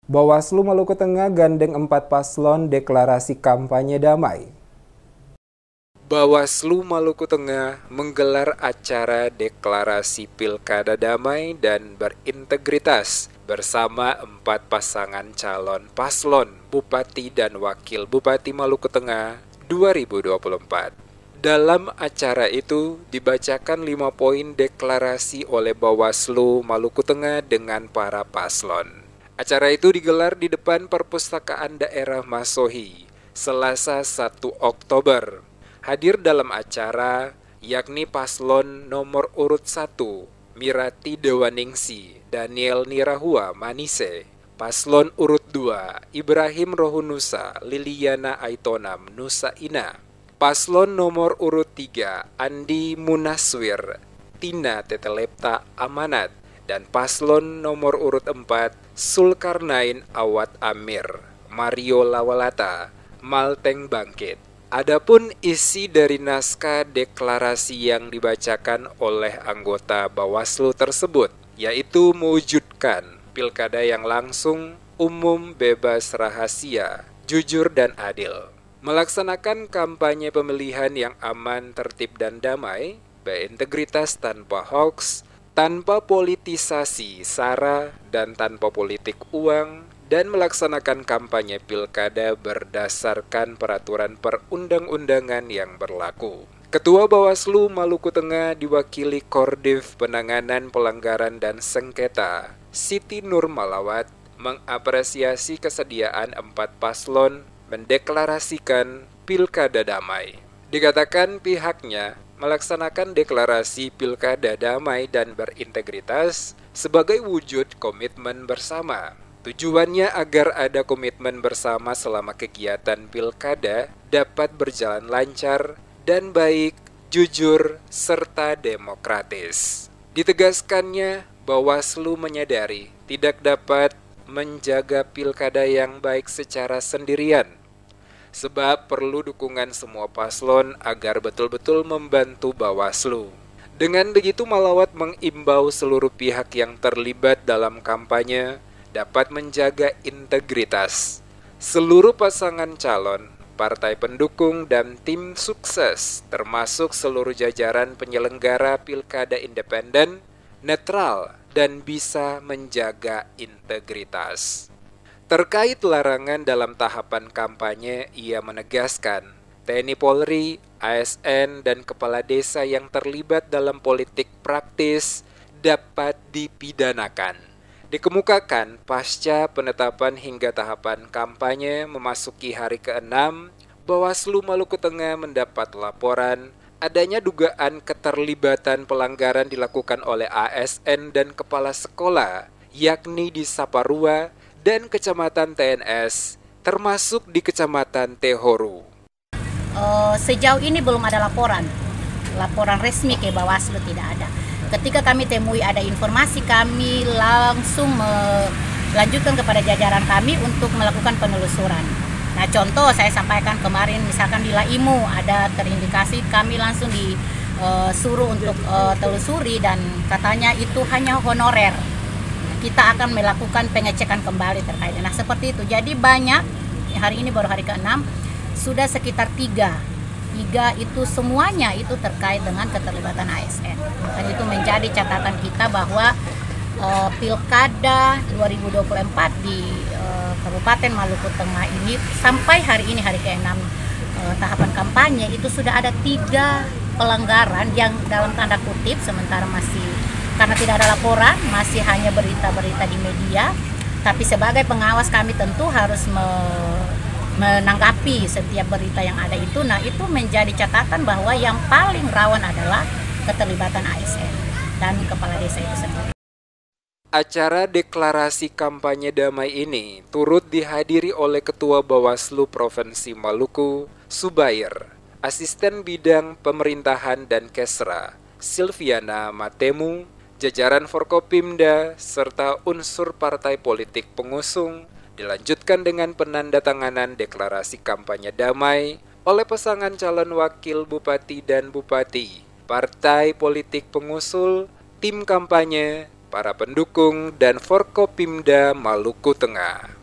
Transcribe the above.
Bawaslu Maluku Tengah gandeng 4 paslon deklarasi kampanye damai. Bawaslu Maluku Tengah menggelar acara deklarasi pilkada damai dan berintegritas bersama 4 pasangan calon paslon Bupati dan Wakil Bupati Maluku Tengah 2024. Dalam acara itu dibacakan 5 poin deklarasi oleh Bawaslu Maluku Tengah dengan para paslon. Acara itu digelar di depan Perpustakaan Daerah Masohi, Selasa 1 Oktober. Hadir dalam acara yakni paslon nomor urut 1, Mirati Dewaningsi, Daniel Nirahua Manise. Paslon urut 2, Ibrahim Rohunusa, Liliana Aitonam Nusa Ina. Paslon nomor urut 3, Andi Munaswir, Tina Tetelepta Amanat. Dan paslon nomor urut 4, Sulkarnain Awad Amir, Mario Lawalata, Malteng Bangkit. Adapun isi dari naskah deklarasi yang dibacakan oleh anggota Bawaslu tersebut, yaitu mewujudkan pilkada yang langsung, umum, bebas, rahasia, jujur dan adil. Melaksanakan kampanye pemilihan yang aman, tertib dan damai, berintegritas tanpa hoaks, tanpa politisasi sara dan tanpa politik uang, dan melaksanakan kampanye pilkada berdasarkan peraturan perundang-undangan yang berlaku. Ketua Bawaslu Maluku Tengah diwakili Kordif Penanganan Pelanggaran dan Sengketa, Siti Nur Malawat, mengapresiasi kesediaan 4 paslon mendeklarasikan pilkada damai. Dikatakan pihaknya melaksanakan deklarasi pilkada damai dan berintegritas sebagai wujud komitmen bersama. Tujuannya agar ada komitmen bersama selama kegiatan pilkada dapat berjalan lancar dan baik, jujur, serta demokratis. Ditegaskannya, Bawaslu menyadari tidak dapat menjaga pilkada yang baik secara sendirian, sebab perlu dukungan semua paslon agar betul-betul membantu Bawaslu. Dengan begitu, Malawat mengimbau seluruh pihak yang terlibat dalam kampanye dapat menjaga integritas. Seluruh pasangan calon, partai pendukung, dan tim sukses, termasuk seluruh jajaran penyelenggara pilkada independen, netral, dan bisa menjaga integritas. Terkait larangan dalam tahapan kampanye, ia menegaskan TNI Polri, ASN, dan kepala desa yang terlibat dalam politik praktis dapat dipidanakan. Dikemukakan pasca penetapan hingga tahapan kampanye memasuki hari ke-6, Bawaslu Maluku Tengah mendapat laporan adanya dugaan keterlibatan pelanggaran dilakukan oleh ASN dan kepala sekolah, yakni di Saparua dan Kecamatan TNS, termasuk di Kecamatan Tehoru. Sejauh ini belum ada laporan resmi ke Bawaslu, tidak ada. Ketika kami temui ada informasi, kami langsung melanjutkan kepada jajaran kami untuk melakukan penelusuran. Nah, contoh saya sampaikan kemarin, misalkan di Laimu ada terindikasi, kami langsung disuruh untuk telusuri dan katanya itu hanya honorer. Kita akan melakukan pengecekan kembali terkait. Nah, seperti itu. Jadi banyak, hari ini baru hari ke-6, sudah sekitar 3 itu semuanya itu terkait dengan keterlibatan ASN. Dan itu menjadi catatan kita bahwa pilkada 2024 di Kabupaten Maluku Tengah ini sampai hari ini hari ke-6 tahapan kampanye itu sudah ada 3 pelanggaran yang dalam tanda kutip sementara masih karena tidak ada laporan, masih hanya berita-berita di media, tapi sebagai pengawas kami tentu harus menanggapi setiap berita yang ada itu. Nah, itu menjadi catatan bahwa yang paling rawan adalah keterlibatan ASN dan kepala desa itu sendiri. Acara deklarasi kampanye damai ini turut dihadiri oleh Ketua Bawaslu Provinsi Maluku, Subair, Asisten Bidang Pemerintahan dan Kesra, Silviana Matemu, jajaran Forkopimda, serta unsur partai politik pengusung. Dilanjutkan dengan penandatanganan deklarasi kampanye damai oleh pasangan calon wakil bupati dan bupati, partai politik pengusul, tim kampanye, para pendukung, dan Forkopimda Maluku Tengah.